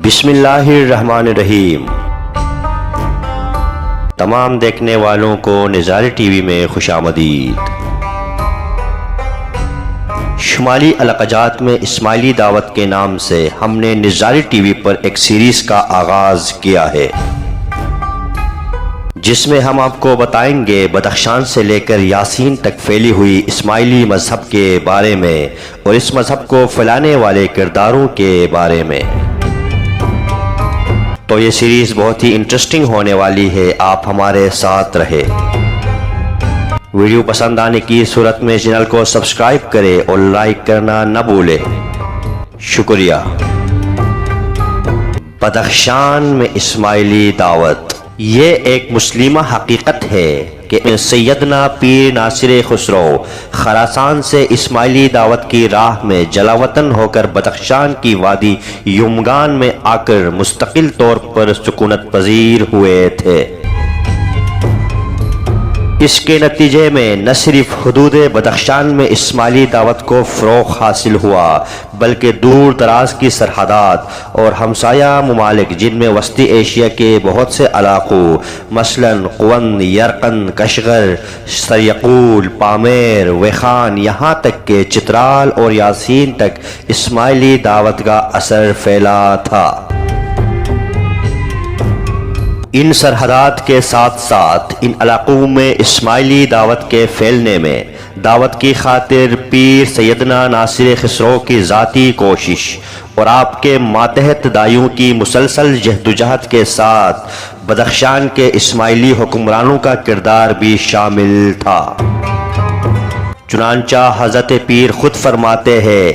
بسم اللہ الرحمن الرحیم۔ تمام دیکھنے والوں کو نظاری ٹی وی میں خوش آمدید۔ شمالی علاقات میں اسماعیلی دعوت کے نام سے ہم نے نظاری ٹی وی پر ایک سیریز کا آغاز کیا ہے، جس میں ہم آپ کو بتائیں گے بدخشان سے لے کر یاسین تک پھیلی ہوئی اسماعیلی مذہب کے بارے میں اور اس مذہب کو پھیلانے والے کرداروں کے بارے میں۔ تو یہ سیریز بہت ہی انٹرسٹنگ ہونے والی ہے، آپ ہمارے ساتھ رہے۔ ویڈیو پسند آنے کی صورت میں چینل کو سبسکرائب کرے اور لائک کرنا نہ بھولے۔ شکریہ۔ بدخشان میں اسماعیلی دعوت یہ ایک مسلمہ حقیقت ہے کہ سیدنا پیر ناصر خسرو خراسان سے اسماعیلی دعوت کی راہ میں جلاوطن ہو کر بدخشان کی وادی یمگان میں آ کر مستقل طور پر سکونت پذیر ہوئے تھے۔ اس کے نتیجے میں نہ صرف حدود بدخشان میں اسماعیلی دعوت کو فروغ حاصل ہوا، بلکہ دور دراز کی سرحدات اور ہمسایہ ممالک جن میں وسطی ایشیا کے بہت سے علاقوں مثلاً قوند، یرقند، کشغر، سریقول، پامیر، ویخان، یہاں تک کہ چترال اور یاسین تک اسماعیلی دعوت کا اثر پھیلا تھا۔ ان سرحدات کے ساتھ ساتھ ان علاقوں میں اسماعیلی دعوت کے پھیلنے میں دعوت کی خاطر پیر سیدنا ناصر خسرو کی ذاتی کوشش اور آپ کے ماتحت دائیوں کی مسلسل جہد کے ساتھ بدخشان کے اسماعیلی حکمرانوں کا کردار بھی شامل تھا۔ چنانچہ حضرت پیر خود فرماتے ہیں،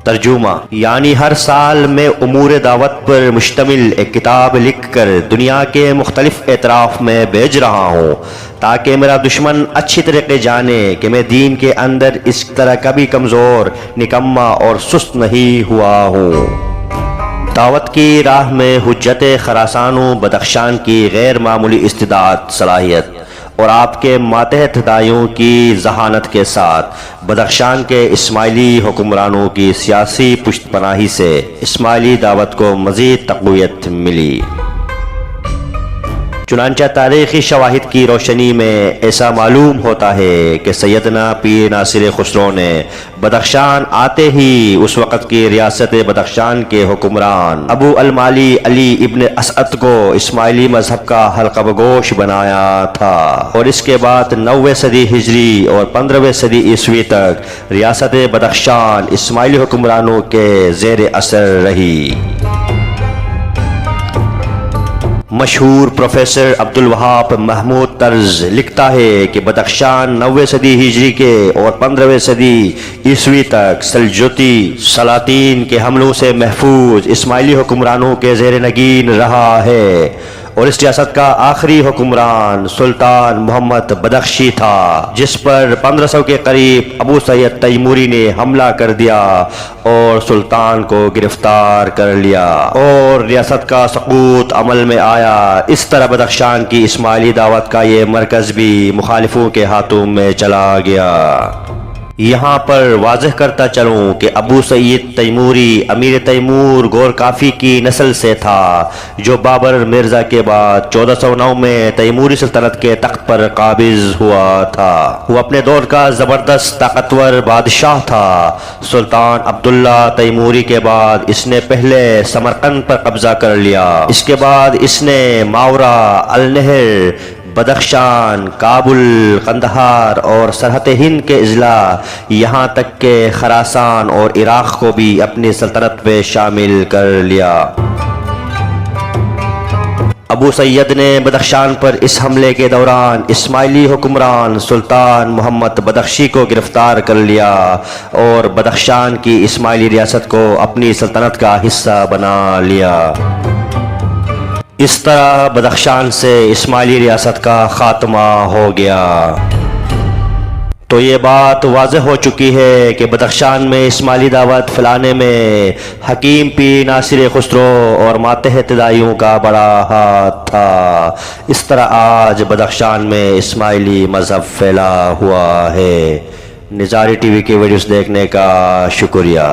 ترجمہ یعنی ہر سال میں امور دعوت پر مشتمل ایک کتاب لکھ کر دنیا کے مختلف اطراف میں بھیج رہا ہوں، تاکہ میرا دشمن اچھی طریقے جانے کہ میں دین کے اندر اس طرح کبھی کمزور، نکما اور سست نہیں ہوا ہوں۔ دعوت کی راہ میں حجت خراسان و بدخشان کی غیر معمولی استعداد، صلاحیت اور آپ کے ماتحت دائیوں کی ذہانت کے ساتھ بدخشان کے اسماعیلی حکمرانوں کی سیاسی پشت پناہی سے اسماعیلی دعوت کو مزید تقویت ملی۔ چنانچہ تاریخی شواہد کی روشنی میں ایسا معلوم ہوتا ہے کہ سیدنا پیر ناصر خسرو نے بدخشان آتے ہی اس وقت کی ریاست بدخشان کے حکمران ابو المعالی علی ابن اسعد کو اسماعیلی مذہب کا حلقہ بگوش بنایا تھا، اور اس کے بعد 9ویں صدی ہجری اور 15ویں صدی عیسوی تک ریاست بدخشان اسماعیلی حکمرانوں کے زیر اثر رہی۔ مشہور پروفیسر عبدالوہاب محمود طرز لکھتا ہے کہ بدخشان 9ویں صدی ہجری کے اور 15ویں صدی عیسوی تک سلجوقی سلاطین کے حملوں سے محفوظ اسماعیلی حکمرانوں کے زیر نگین رہا ہے، اور اس ریاست کا آخری حکمران سلطان محمد بدخشی تھا، جس پر 1500 کے قریب ابو سید تیموری نے حملہ کر دیا اور سلطان کو گرفتار کر لیا، اور ریاست کا سقوط عمل میں آیا۔ اس طرح بدخشان کی اسماعیلی دعوت کا یہ مرکز بھی مخالفوں کے ہاتھوں میں چلا گیا۔ یہاں پر واضح کرتا چلوں کہ ابو سعید تیموری امیر تیمور گورکافی کی نسل سے تھا، جو بابر مرزا کے بعد 1409 میں تیموری سلطنت کے تخت پر قابض ہوا تھا۔ وہ اپنے دور کا زبردست طاقتور بادشاہ تھا۔ سلطان عبداللہ تیموری کے بعد اس نے پہلے سمرقند پر قبضہ کر لیا، اس کے بعد اس نے ماورا، النہر، بدخشان، کابل، قندھار اور سرحد ہند کے اضلاع، یہاں تک کہ خراسان اور عراق کو بھی اپنی سلطنت میں شامل کر لیا۔ ابو سید نے بدخشان پر اس حملے کے دوران اسماعیلی حکمران سلطان محمد بدخشی کو گرفتار کر لیا اور بدخشان کی اسماعیلی ریاست کو اپنی سلطنت کا حصہ بنا لیا۔ اس طرح بدخشان سے اسماعیلی ریاست کا خاتمہ ہو گیا۔ تو یہ بات واضح ہو چکی ہے کہ بدخشان میں اسماعیلی دعوت پھیلانے میں حکیم پیر ناصر خسرو اور ماتحت دائیوں کا بڑا ہاتھ تھا۔ اس طرح آج بدخشان میں اسماعیلی مذہب پھیلا ہوا ہے۔ نظاری ٹی وی کے ویڈیوز دیکھنے کا شکریہ۔